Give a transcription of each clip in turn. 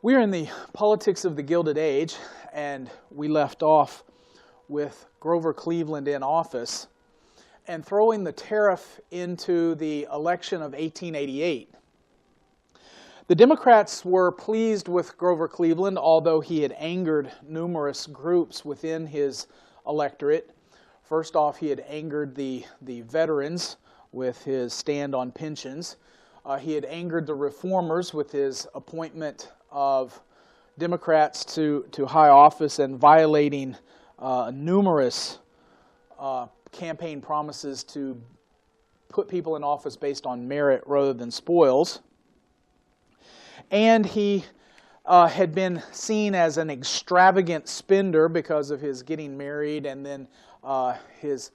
We're in the politics of the Gilded Age, and we left off with Grover Cleveland in office and throwing the tariff into the election of 1888. The Democrats were pleased with Grover Cleveland, although he had angered numerous groups within his electorate. First off, he had angered the veterans with his stand on pensions. He had angered the reformers with his appointment of Democrats to high office and violating numerous campaign promises to put people in office based on merit rather than spoils. And he had been seen as an extravagant spender because of his getting married and then his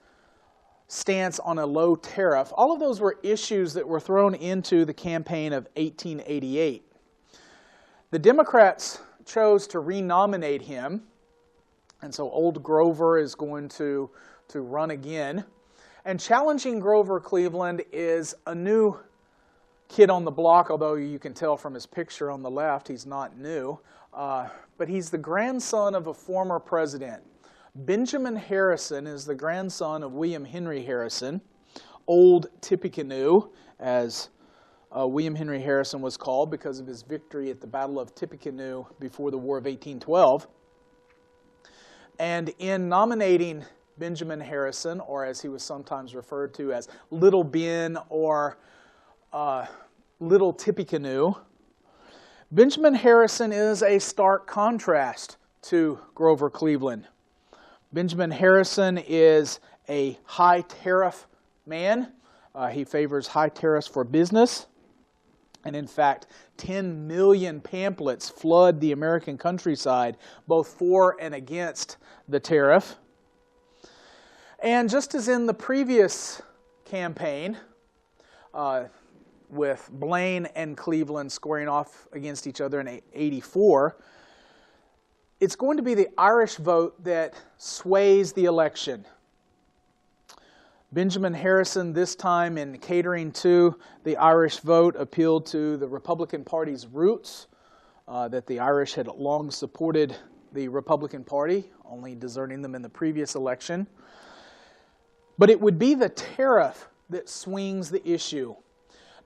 stance on a low tariff. All of those were issues that were thrown into the campaign of 1888. The Democrats chose to renominate him, and so old Grover is going to run again. And challenging Grover Cleveland is a new kid on the block, although you can tell from his picture on the left he's not new. But he's the grandson of a former president. Benjamin Harrison is the grandson of William Henry Harrison, Old Tippecanoe, as William Henry Harrison was called because of his victory at the Battle of Tippecanoe before the War of 1812. And in nominating Benjamin Harrison, or as he was sometimes referred to as Little Ben or Little Tippecanoe, Benjamin Harrison is a stark contrast to Grover Cleveland. Benjamin Harrison is a high tariff man. He favors high tariffs for business. And in fact, 10 million pamphlets flood the American countryside, both for and against the tariff. And just as in the previous campaign, with Blaine and Cleveland squaring off against each other in 1884, it's going to be the Irish vote that sways the election. Benjamin Harrison, this time in catering to the Irish vote, appealed to the Republican Party's roots, that the Irish had long supported the Republican Party, only deserting them in the previous election. But it would be the tariff that swings the issue.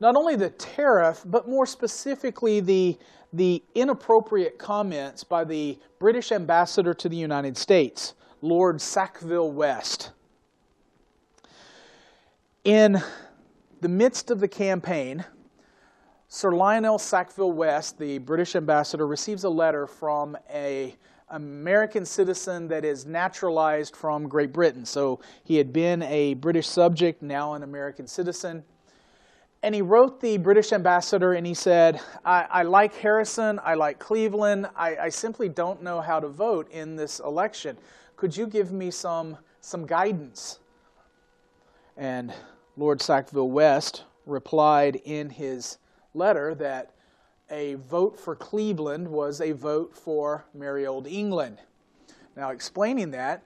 Not only the tariff, but more specifically the inappropriate comments by the British ambassador to the United States, Lord Sackville-West. In the midst of the campaign, Sir Lionel Sackville-West, the British ambassador, receives a letter from an American citizen that is naturalized from Great Britain. So he had been a British subject, now an American citizen. And he wrote the British ambassador and he said, I like Harrison, I like Cleveland, I simply don't know how to vote in this election. Could you give me some guidance? And Lord Sackville-West replied in his letter that a vote for Cleveland was a vote for merry old England. Now, explaining that,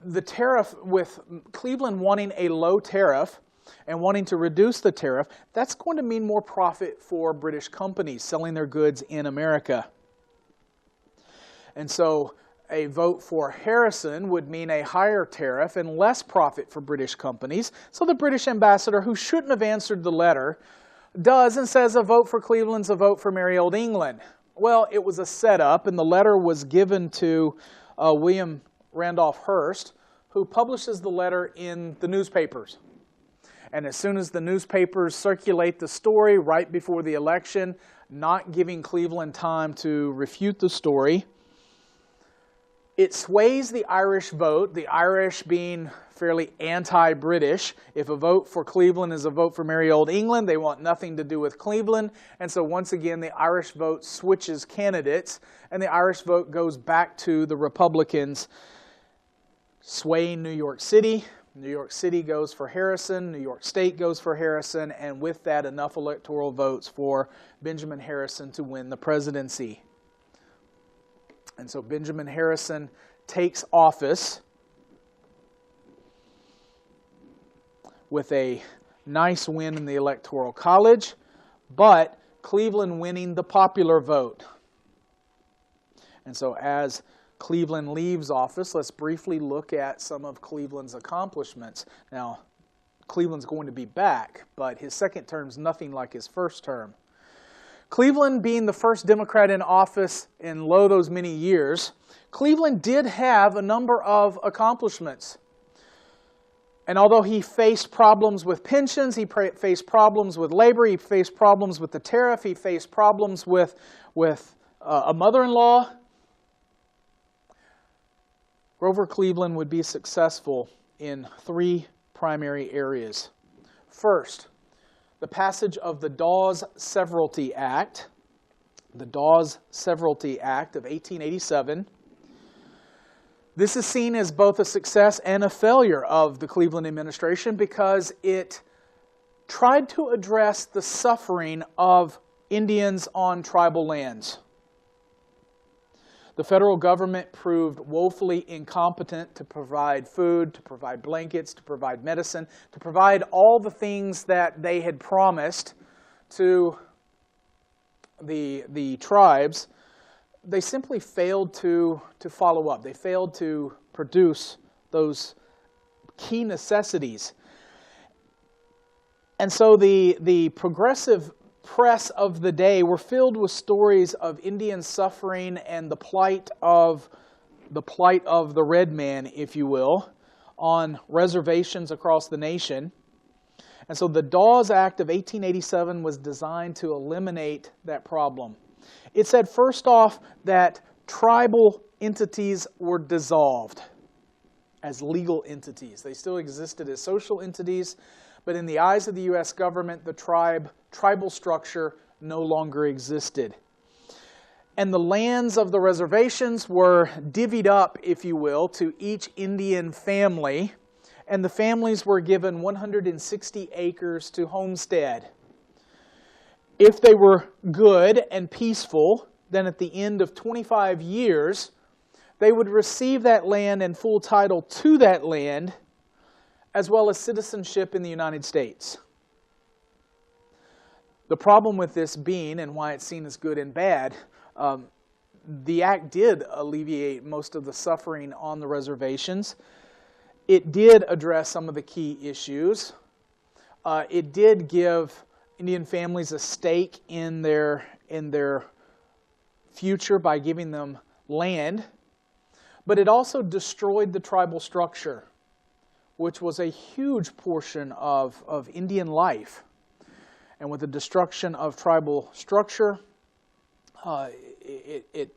the tariff, with Cleveland wanting a low tariff and wanting to reduce the tariff, that's going to mean more profit for British companies selling their goods in America. And so a vote for Harrison would mean a higher tariff and less profit for British companies. So the British ambassador, who shouldn't have answered the letter, does and says a vote for Cleveland's a vote for merry old England. Well, it was a setup, and the letter was given to William Randolph Hearst, who publishes the letter in the newspapers. And as soon as the newspapers circulate the story right before the election, not giving Cleveland time to refute the story, it sways the Irish vote, the Irish being fairly anti-British. If a vote for Cleveland is a vote for merry old England, they want nothing to do with Cleveland. And so once again, the Irish vote switches candidates, and the Irish vote goes back to the Republicans, swaying New York City. New York City goes for Harrison, New York State goes for Harrison, and with that, enough electoral votes for Benjamin Harrison to win the presidency. And so Benjamin Harrison takes office with a nice win in the Electoral College, but Cleveland winning the popular vote. And so as Cleveland leaves office, let's briefly look at some of Cleveland's accomplishments. Now, Cleveland's going to be back, but his second term's nothing like his first term. Cleveland being the first Democrat in office in those many years, Cleveland did have a number of accomplishments. And although he faced problems with pensions, he faced problems with labor, he faced problems with the tariff, he faced problems with a mother-in-law, Grover Cleveland would be successful in three primary areas. First, the passage of the Dawes Severalty Act, the Dawes Severalty Act of 1887. This is seen as both a success and a failure of the Cleveland administration because it tried to address the suffering of Indians on tribal lands. The federal government proved woefully incompetent to provide food, to provide blankets, to provide medicine, to provide all the things that they had promised to the tribes. They simply failed to follow up. They failed to produce those key necessities. And so the progressive press of the day were filled with stories of Indian suffering and the plight of the red man, if you will, on reservations across the nation. And so the Dawes Act of 1887 was designed to eliminate that problem. It said, first off, that tribal entities were dissolved as legal entities. They still existed as social entities, but in the eyes of the U.S. government, the tribal structure no longer existed. And the lands of the reservations were divvied up, if you will, to each Indian family, and the families were given 160 acres to homestead. If they were good and peaceful, then at the end of 25 years, they would receive that land and full title to that land, as well as citizenship in the United States. The problem with this being, and why it's seen as good and bad, the act did alleviate most of the suffering on the reservations. It did address some of the key issues. It did give Indian families a stake in their future by giving them land, but it also destroyed the tribal structure, which was a huge portion of Indian life. And with the destruction of tribal structure, it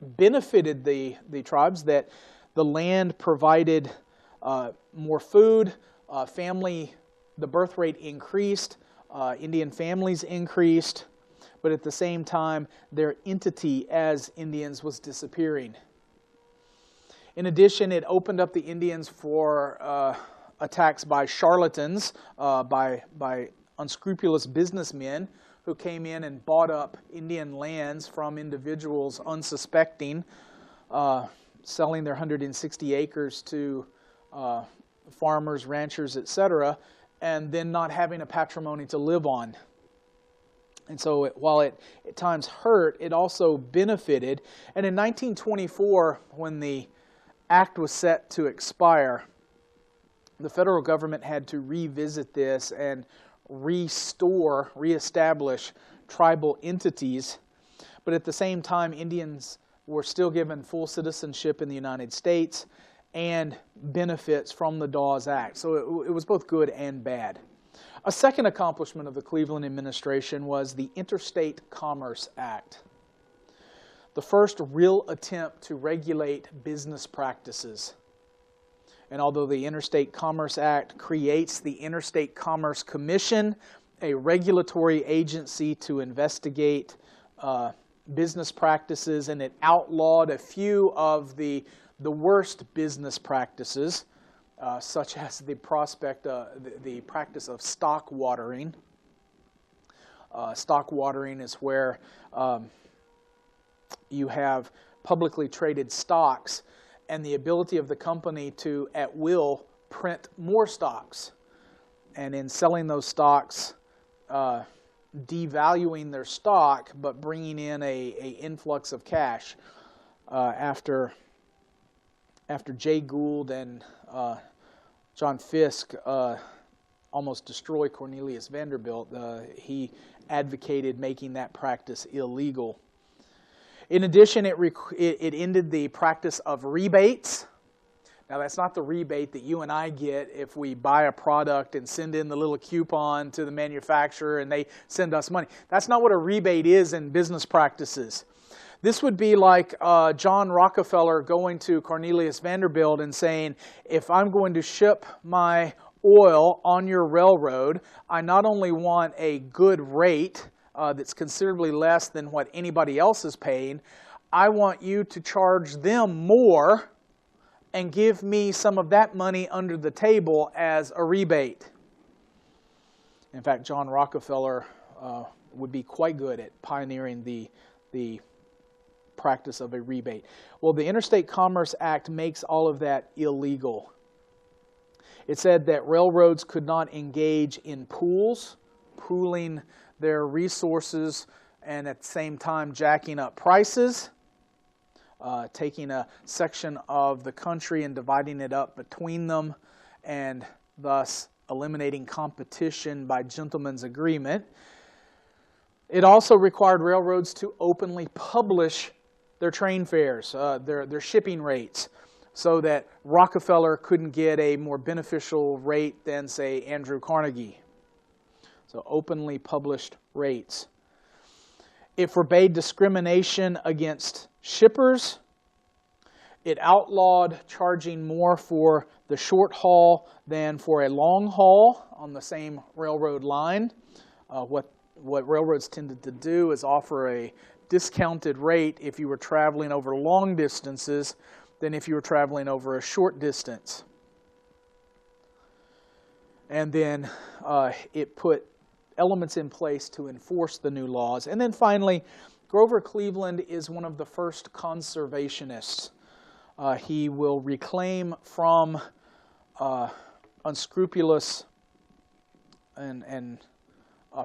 benefited the tribes that the land provided more food, the birth rate increased, Indian families increased, but at the same time, their entity as Indians was disappearing. In addition, it opened up the Indians for attacks by charlatans, by unscrupulous businessmen who came in and bought up Indian lands from individuals unsuspecting, selling their 160 acres to farmers, ranchers, etc., and then not having a patrimony to live on. And so while it at times hurt, it also benefited. And in 1924, when the act was set to expire, the federal government had to revisit this and reestablish tribal entities. But at the same time, Indians were still given full citizenship in the United States and benefits from the Dawes Act. So it was both good and bad. A second accomplishment of the Cleveland administration was the Interstate Commerce Act, the first real attempt to regulate business practices. And although the Interstate Commerce Act creates the Interstate Commerce Commission, a regulatory agency to investigate business practices, and it outlawed a few of the worst business practices, such as the practice of stock watering. Stock watering is where you have publicly traded stocks and the ability of the company to, at will, print more stocks. And in selling those stocks, devaluing their stock, but bringing in an influx of cash. after Jay Gould and John Fisk almost destroyed Cornelius Vanderbilt, he advocated making that practice illegal. In addition, it ended the practice of rebates. Now, that's not the rebate that you and I get if we buy a product and send in the little coupon to the manufacturer and they send us money. That's not what a rebate is in business practices. This would be like John Rockefeller going to Cornelius Vanderbilt and saying, if I'm going to ship my oil on your railroad, I not only want a good rate that's considerably less than what anybody else is paying, I want you to charge them more and give me some of that money under the table as a rebate. In fact, John Rockefeller would be quite good at pioneering the practice of a rebate. Well, the Interstate Commerce Act makes all of that illegal. It said that railroads could not engage in pooling their resources and at the same time jacking up prices. Taking a section of the country and dividing it up between them, and thus eliminating competition by gentleman's agreement. It also required railroads to openly publish their train fares, their shipping rates, so that Rockefeller couldn't get a more beneficial rate than, say, Andrew Carnegie. So openly published rates. It forbade discrimination against shippers. It outlawed charging more for the short haul than for a long haul on the same railroad line. What railroads tended to do is offer a discounted rate if you were traveling over long distances than if you were traveling over a short distance. And then it put elements in place to enforce the new laws. And then finally, Grover Cleveland is one of the first conservationists. He will reclaim from unscrupulous and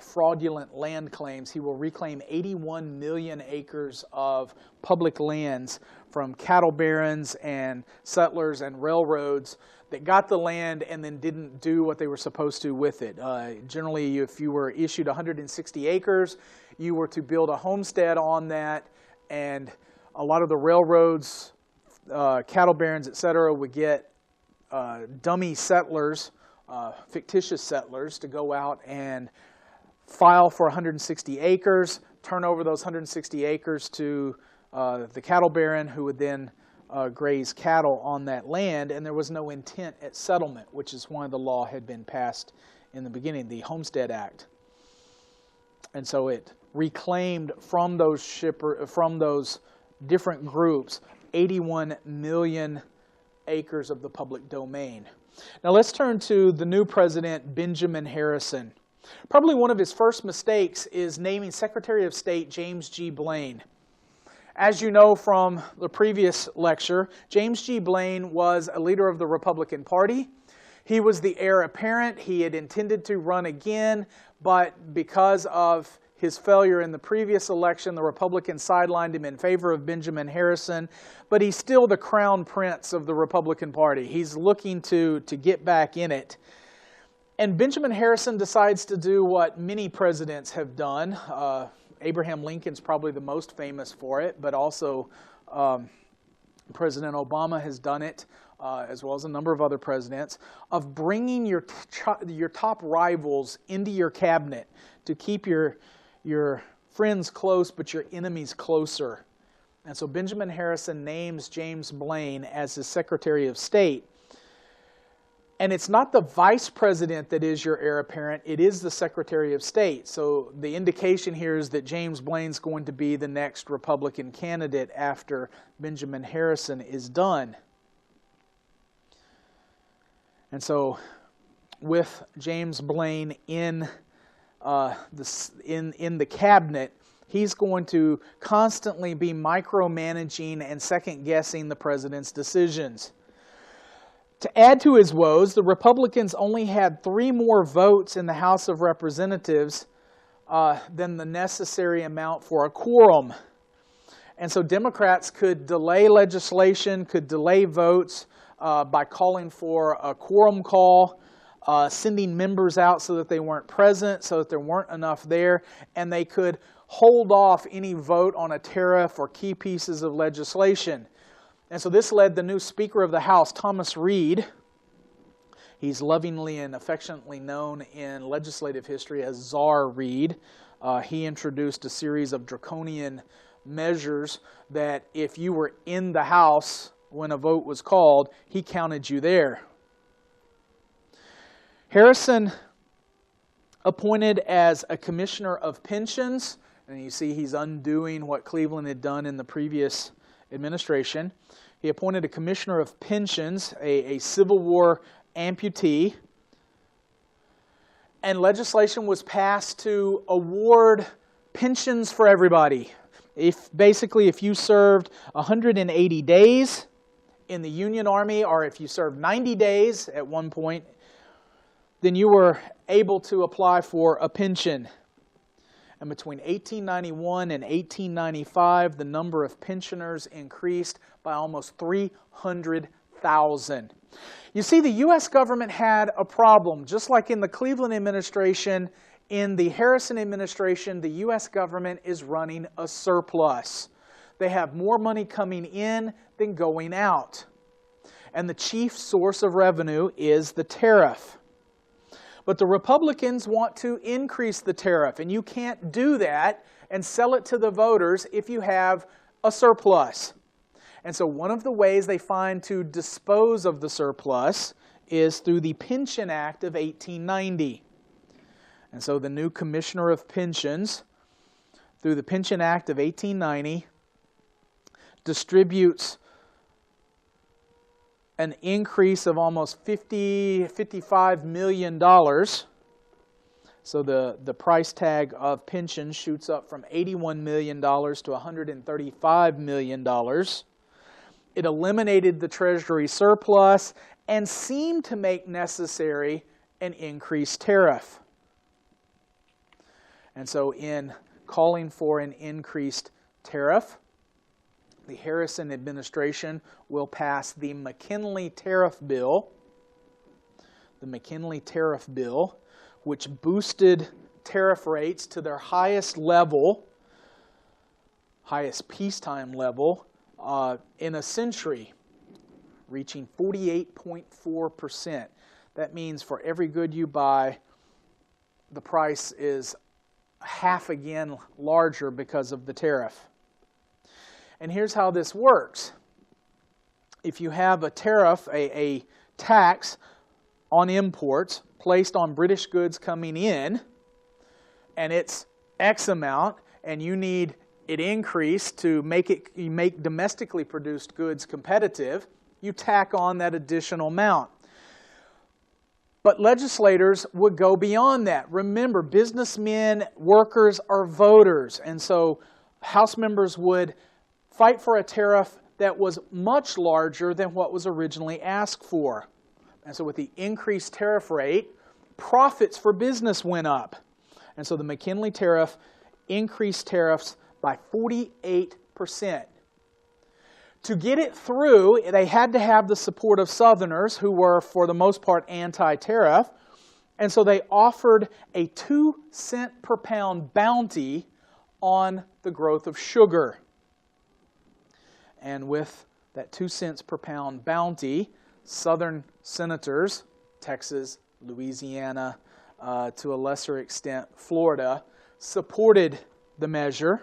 fraudulent land claims. He will reclaim 81 million acres of public lands from cattle barons and settlers and railroads that got the land and then didn't do what they were supposed to with it. Generally, if you were issued 160 acres, you were to build a homestead on that, and a lot of the railroads, cattle barons, etc., would get dummy settlers, fictitious settlers, to go out and file for 160 acres, turn over those 160 acres to the cattle baron, who would then graze cattle on that land, and there was no intent at settlement, which is why the law had been passed in the beginning, the Homestead Act. And so it reclaimed from those different groups 81 million acres of the public domain. Now let's turn to the new president, Benjamin Harrison. Probably one of his first mistakes is naming Secretary of State James G. Blaine. As you know from the previous lecture, James G. Blaine was a leader of the Republican Party. He was the heir apparent. He had intended to run again, but because of his failure in the previous election, the Republicans sidelined him in favor of Benjamin Harrison, but he's still the crown prince of the Republican Party. He's looking to get back in it. And Benjamin Harrison decides to do what many presidents have done. Abraham Lincoln's probably the most famous for it, but also President Obama has done it, as well as a number of other presidents, of bringing your top rivals into your cabinet to keep your friends close but your enemies closer. And so Benjamin Harrison names James Blaine as his Secretary of State. And it's not the vice president that is your heir apparent, it is the Secretary of State. So the indication here is that James Blaine's going to be the next Republican candidate after Benjamin Harrison is done. And so with James Blaine in the cabinet, he's going to constantly be micromanaging and second-guessing the president's decisions. To add to his woes, the Republicans only had 3 more votes in the House of Representatives than the necessary amount for a quorum. And so Democrats could delay legislation, could delay votes by calling for a quorum call, sending members out so that they weren't present, so that there weren't enough there, and they could hold off any vote on a tariff or key pieces of legislation. And so this led the new Speaker of the House, Thomas Reed. He's lovingly and affectionately known in legislative history as Czar Reed. He introduced a series of draconian measures that if you were in the House when a vote was called, he counted you there. Harrison appointed as a commissioner of pensions, and you see he's undoing what Cleveland had done in the previous administration. He appointed a commissioner of pensions, a Civil War amputee, and legislation was passed to award pensions for everybody. If you served 180 days in the Union Army, or if you served 90 days at one point, then you were able to apply for a pension. And between 1891 and 1895, the number of pensioners increased by almost 300,000. You see, the U.S. government had a problem. Just like in the Cleveland administration, in the Harrison administration, the U.S. government is running a surplus. They have more money coming in than going out. And the chief source of revenue is the tariff. But the Republicans want to increase the tariff, and you can't do that and sell it to the voters if you have a surplus. And so one of the ways they find to dispose of the surplus is through the Pension Act of 1890. And so the new Commissioner of Pensions, through the Pension Act of 1890, distributes an increase of almost $55 million. So the price tag of pensions shoots up from $81 million to $135 million. It eliminated the Treasury surplus and seemed to make necessary an increased tariff. And so in calling for an increased tariff, the Harrison administration will pass the McKinley Tariff Bill. The McKinley Tariff Bill, which boosted tariff rates to their highest level, highest peacetime level, in a century, reaching 48.4%. That means for every good you buy, the price is half again larger because of the tariff. And here's how this works. If you have a tariff, a tax on imports placed on British goods coming in, and it's X amount, and you need it increased to make domestically produced goods competitive, you tack on that additional amount. But legislators would go beyond that. Remember, businessmen, workers are voters, and so House members would fight for a tariff that was much larger than what was originally asked for. And so with the increased tariff rate, profits for business went up. And so the McKinley tariff increased tariffs by 48%. To get it through, they had to have the support of Southerners who were, for the most part, anti-tariff. And so they offered a 2-cent per pound bounty on the growth of sugar. And with that 2 cents per pound bounty, Southern senators, Texas, Louisiana, to a lesser extent Florida, supported the measure.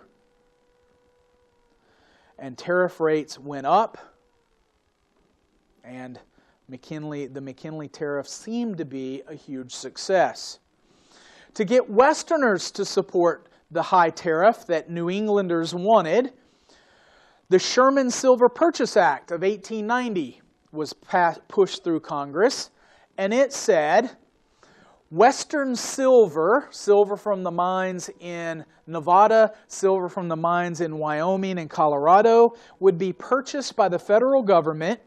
And tariff rates went up. And the McKinley tariff seemed to be a huge success. To get Westerners to support the high tariff that New Englanders wanted, the Sherman Silver Purchase Act of 1890 was pushed through Congress, and it said Western silver, silver from the mines in Nevada, silver from the mines in Wyoming and Colorado, would be purchased by the federal government,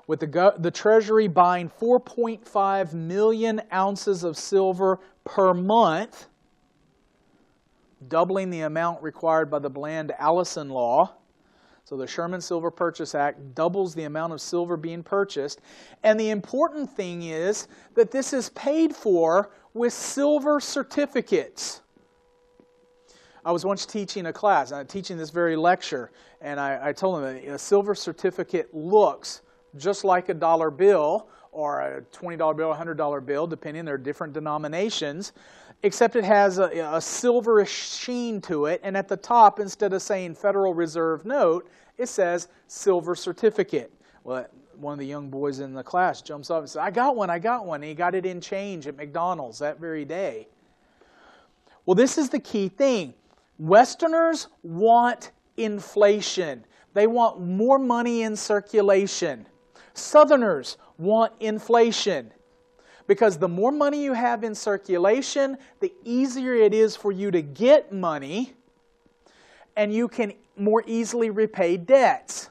with the Treasury buying 4.5 million ounces of silver per month doubling the amount required by the Bland-Allison Law. So the Sherman Silver Purchase Act doubles the amount of silver being purchased. And the important thing is that this is paid for with silver certificates. I was once teaching a class, and I'm teaching this very lecture, and I told them that a silver certificate looks just like a dollar bill or a $20 bill, $100 bill, depending, they're different denominations, except it has a silverish sheen to it, and at the top, instead of saying Federal Reserve note, it says silver certificate. Well, one of the young boys in the class jumps up and says, I got one, and he got it in change at McDonald's that very day. Well, this is the key thing. Westerners want inflation. They want more money in circulation. Southerners want inflation. Because the more money you have in circulation, the easier it is for you to get money, and you can more easily repay debts.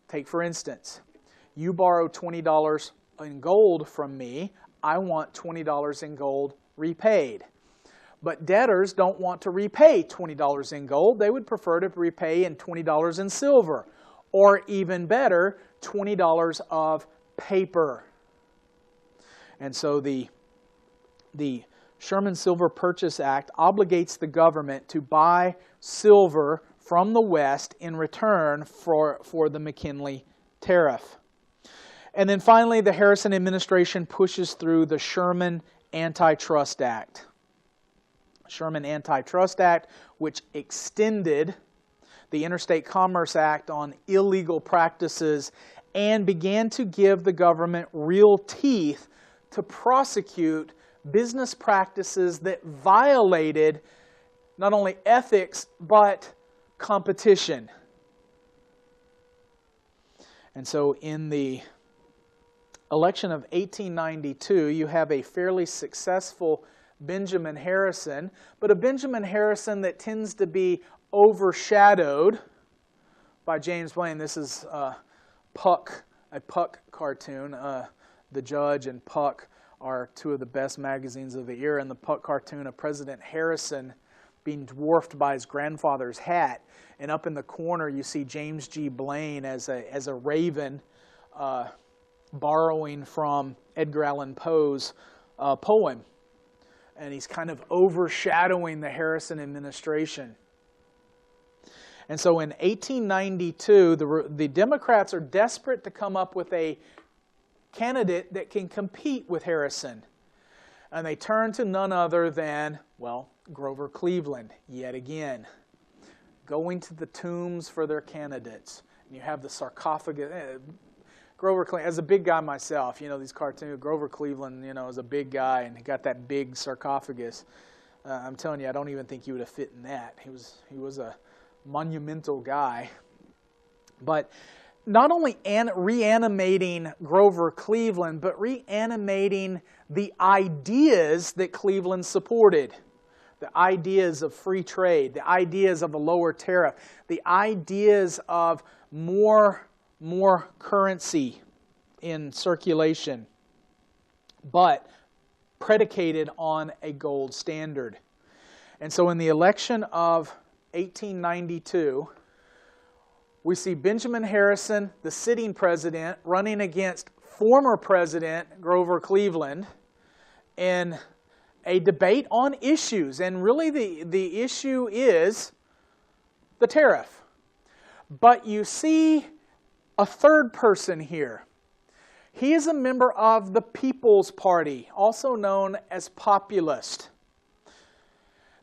Take, for instance, you borrow $20 in gold from me. I want $20 in gold repaid. But debtors don't want to repay $20 in gold. They would prefer to repay in $20 in silver. Or even better, $20 of paper. And so the Sherman Silver Purchase Act obligates the government to buy silver from the West in return for the McKinley tariff. And then finally, the Harrison administration pushes through the Sherman Antitrust Act. Sherman Antitrust Act, which extended the Interstate Commerce Act on illegal practices and began to give the government real teeth to prosecute business practices that violated not only ethics but competition. And so in the election of 1892, you have a fairly successful Benjamin Harrison, but a Benjamin Harrison that tends to be overshadowed by James Blaine. This is Puck, a Puck cartoon. The Judge and Puck are two of the best magazines of the era. In the Puck cartoon of President Harrison being dwarfed by his grandfather's hat. And up in the corner you see James G. Blaine as a raven borrowing from Edgar Allan Poe's poem. And he's kind of overshadowing the Harrison administration. And so in 1892, the Democrats are desperate to come up with a candidate that can compete with Harrison. And they turn to none other than, well, Grover Cleveland, yet again. Going to the tombs for their candidates. And you have the sarcophagus. Grover Cleveland, as a big guy myself, you know, these cartoons, Grover Cleveland, you know, is a big guy and he got that big sarcophagus. I'm telling you, I don't even think he would have fit in that. He was a monumental guy. But not only reanimating Grover Cleveland, but reanimating the ideas that Cleveland supported. The ideas of free trade, the ideas of a lower tariff, the ideas of more currency in circulation, but predicated on a gold standard. And so in the election of 1892, we see Benjamin Harrison, the sitting president, running against former President Grover Cleveland in a debate on issues. And really the issue is the tariff. But you see a third person here. He is a member of the People's Party, also known as Populist.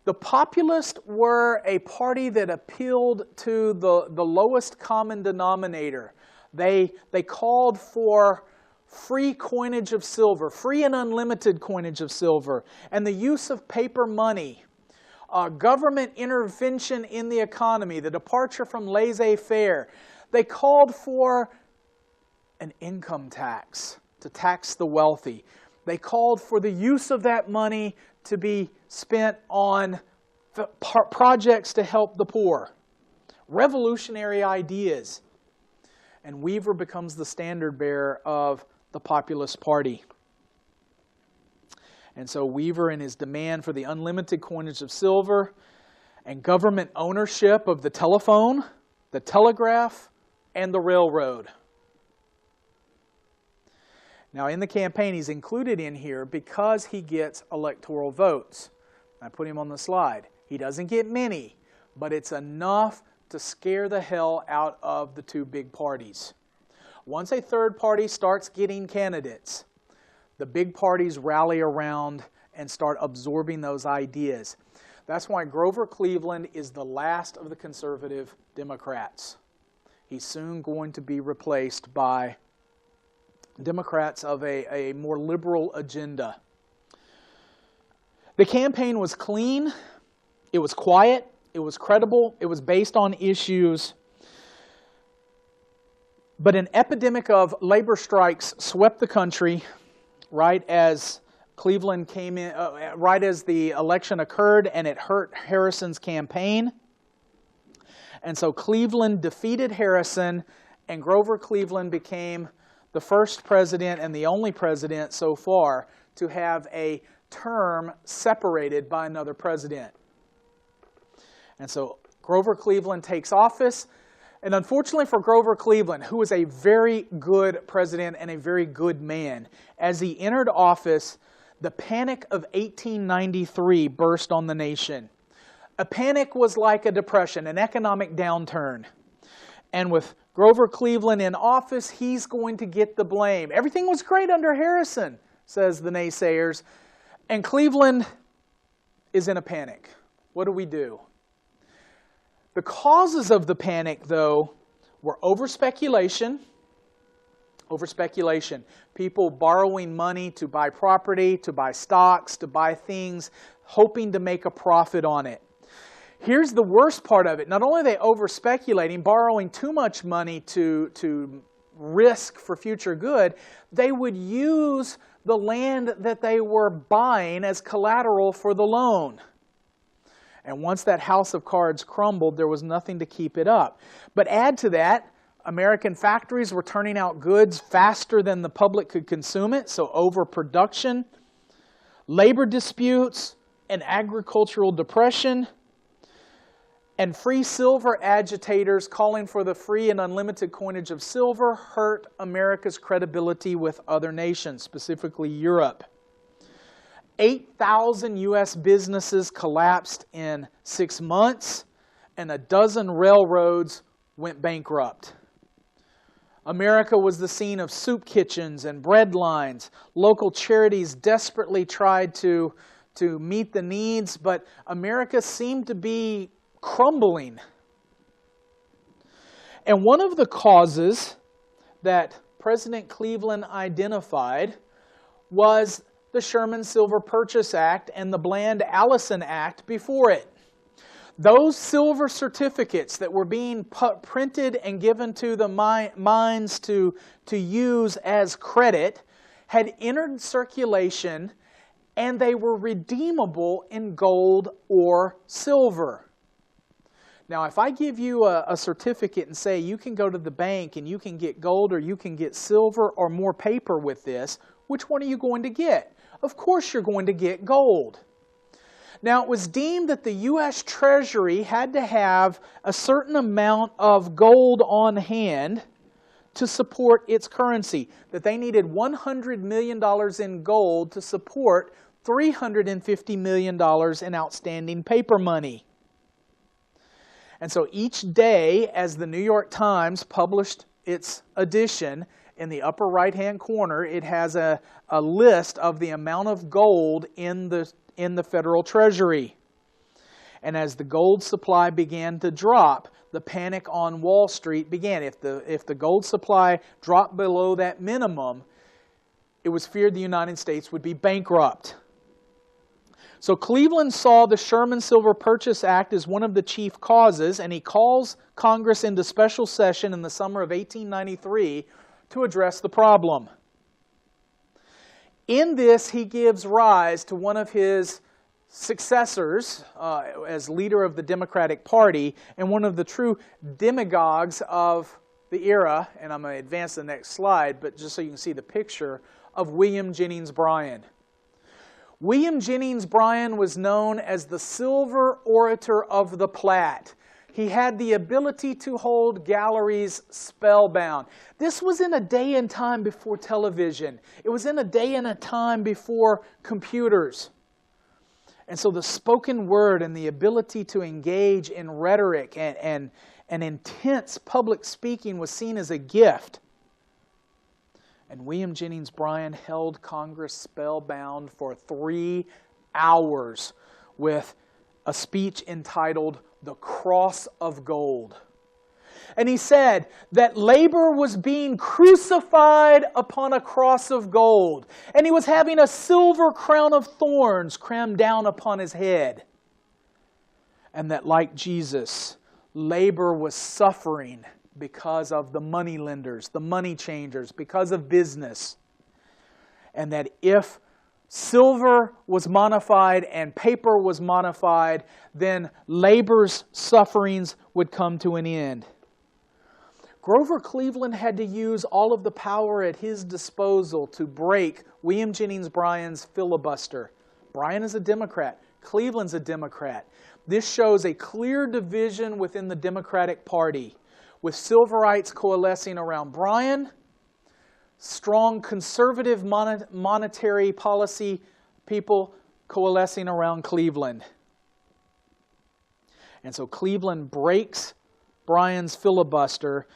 The Populists were a party that appealed to the lowest common denominator. They called for free coinage of silver, free and unlimited coinage of silver, and the use of paper money, government intervention in the economy, the departure from laissez-faire. They called for an income tax to tax the wealthy. They called for the use of that money to be spent on projects to help the poor. Revolutionary ideas. And Weaver becomes the standard bearer of the Populist Party. And so Weaver, in his demand for the unlimited coinage of silver and government ownership of the telephone, the telegraph, and the railroad. Now, in the campaign, he's included in here because he gets electoral votes. I put him on the slide. He doesn't get many, but it's enough to scare the hell out of the two big parties. Once a third party starts getting candidates, the big parties rally around and start absorbing those ideas. That's why Grover Cleveland is the last of the conservative Democrats. He's soon going to be replaced by Democrats of a more liberal agenda. The campaign was clean, it was quiet, it was credible, it was based on issues. But an epidemic of labor strikes swept the country right as Cleveland came in, right as the election occurred, and it hurt Harrison's campaign. And so Cleveland defeated Harrison, and Grover Cleveland became the first president and the only president so far to have a term separated by another president. And so Grover Cleveland takes office. And unfortunately for Grover Cleveland, who was a very good president and a very good man, as he entered office, the Panic of 1893 burst on the nation. A panic was like a depression, an economic downturn. And with Grover Cleveland in office, he's going to get the blame. Everything was great under Harrison, says the naysayers. And Cleveland is in a panic. What do we do? The causes of the panic, though, were over-speculation. People borrowing money to buy property, to buy stocks, to buy things, hoping to make a profit on it. Here's the worst part of it. Not only are they over-speculating, borrowing too much money to risk for future good, they would use the land that they were buying as collateral for the loan. And once that house of cards crumbled, there was nothing to keep it up. But add to that, American factories were turning out goods faster than the public could consume it, so overproduction, labor disputes, and agricultural depression, and free silver agitators calling for the free and unlimited coinage of silver hurt America's credibility with other nations, specifically Europe. 8,000 U.S. businesses collapsed in 6 months, and a dozen railroads went bankrupt. America was the scene of soup kitchens and bread lines. Local charities desperately tried to meet the needs, but America seemed to be crumbling. And one of the causes that President Cleveland identified was the Sherman Silver Purchase Act and the Bland-Allison Act before it. Those silver certificates that were being printed and given to the mines to use as credit had entered circulation, and they were redeemable in gold or silver. Now, if I give you a certificate and say you can go to the bank and you can get gold or you can get silver or more paper with this, which one are you going to get? Of course you're going to get gold. Now, it was deemed that the U.S. Treasury had to have a certain amount of gold on hand to support its currency, that they needed $100 million in gold to support $350 million in outstanding paper money. And so each day, as the New York Times published its edition, in the upper right-hand corner, it has a list of the amount of gold in the Federal Treasury. And as the gold supply began to drop, the panic on Wall Street began. If the gold supply dropped below that minimum, it was feared the United States would be bankrupt. So Cleveland saw the Sherman Silver Purchase Act as one of the chief causes, and he calls Congress into special session in the summer of 1893 to address the problem. In this, he gives rise to one of his successors as leader of the Democratic Party and one of the true demagogues of the era, and I'm going to advance the next slide, but just so you can see the picture, of William Jennings Bryan. William Jennings Bryan was known as the Silver Orator of the Platte. He had the ability to hold galleries spellbound. This was in a day and time before television. It was in a day and a time before computers. And so the spoken word and the ability to engage in rhetoric and intense public speaking was seen as a gift. And William Jennings Bryan held Congress spellbound for 3 hours with a speech entitled "The Cross of Gold." And he said that labor was being crucified upon a cross of gold. And he was having a silver crown of thorns crammed down upon his head. And that like Jesus, labor was suffering because of the money lenders, the money changers, because of business. And that if silver was modified and paper was modified, then labor's sufferings would come to an end. Grover Cleveland had to use all of the power at his disposal to break William Jennings Bryan's filibuster. Bryan is a Democrat. Cleveland's a Democrat. This shows a clear division within the Democratic Party, with Silverites coalescing around Bryan, strong conservative monetary policy people coalescing around Cleveland. And so Cleveland breaks Bryan's filibuster,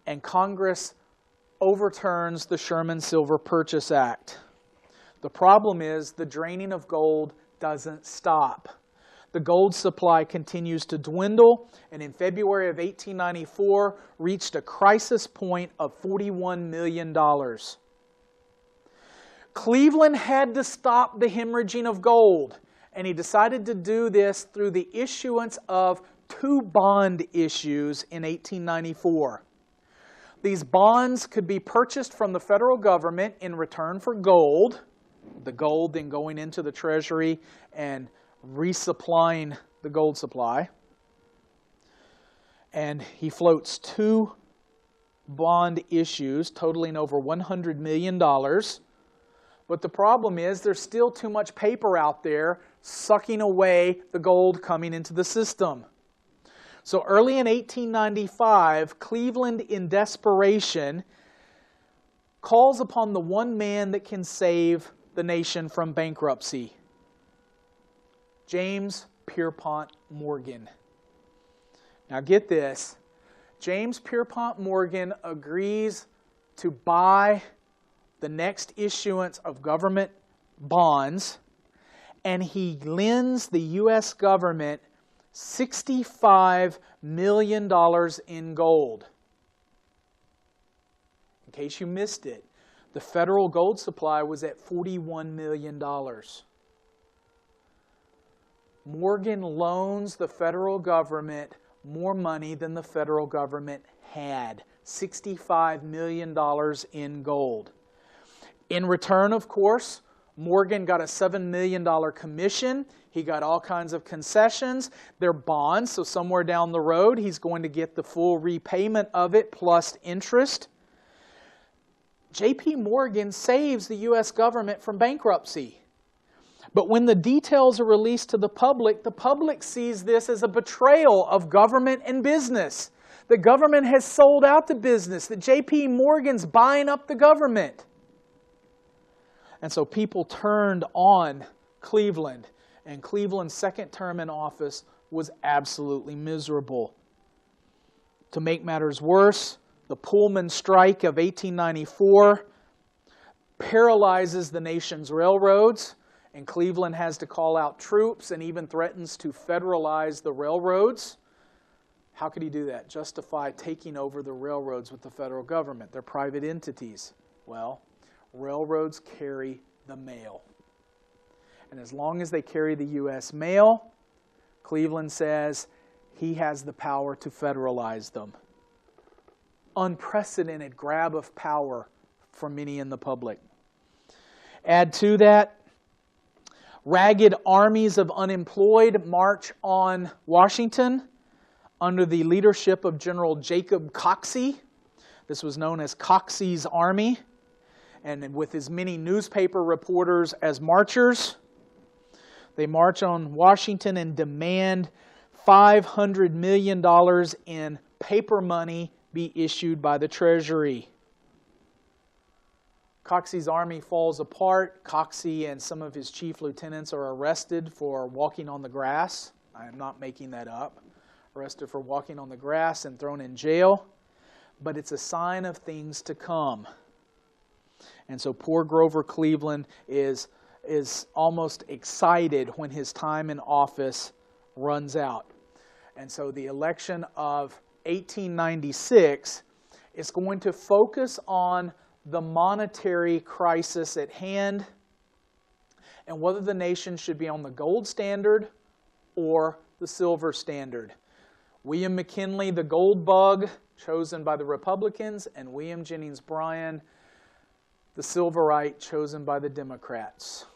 and Congress overturns the Sherman Silver Purchase Act. The problem is the draining of gold doesn't stop. The gold supply continues to dwindle, and in February of 1894 reached a crisis point of $41 million. Cleveland had to stop the hemorrhaging of gold, and he decided to do this through the issuance of 2 bond issues in 1894. These bonds could be purchased from the federal government in return for gold, the gold then going into the Treasury and resupplying the gold supply. And he floats 2 bond issues totaling over $100 million. But the problem is there's still too much paper out there sucking away the gold coming into the system. So early in 1895, Cleveland, in desperation, calls upon the one man that can save the nation from bankruptcy: James Pierpont Morgan. Now get this. James Pierpont Morgan agrees to buy the next issuance of government bonds, and he lends the U.S. government $65 million in gold. In case you missed it, the federal gold supply was at $41 million. Morgan loans the federal government more money than the federal government had, $65 million in gold. In return, of course, Morgan got a $7 million commission. He got all kinds of concessions. They're bonds, so somewhere down the road, he's going to get the full repayment of it plus interest. J.P. Morgan saves the U.S. government from bankruptcy. But when the details are released to the public sees this as a betrayal of government and business. The government has sold out the business, that J.P. Morgan's buying up the government. And so people turned on Cleveland, and Cleveland's second term in office was absolutely miserable. To make matters worse, the Pullman strike of 1894 paralyzes the nation's railroads, and Cleveland has to call out troops and even threatens to federalize the railroads. How could he do that? Justify taking over the railroads with the federal government. They're private entities. Well, railroads carry the mail. And as long as they carry the U.S. mail, Cleveland says he has the power to federalize them. Unprecedented grab of power for many in the public. Add to that, ragged armies of unemployed march on Washington under the leadership of General Jacob Coxey. This was known as Coxey's Army, and with as many newspaper reporters as marchers. They march on Washington and demand $500 million in paper money be issued by the Treasury. Coxey's army falls apart. Coxey and some of his chief lieutenants are arrested for walking on the grass. I am not making that up. Arrested for walking on the grass and thrown in jail. But it's a sign of things to come. And so poor Grover Cleveland is almost excited when his time in office runs out. And so the election of 1896 is going to focus on the monetary crisis at hand and whether the nation should be on the gold standard or the silver standard. William McKinley, the gold bug, chosen by the Republicans, and William Jennings Bryan, the silverite, chosen by the Democrats.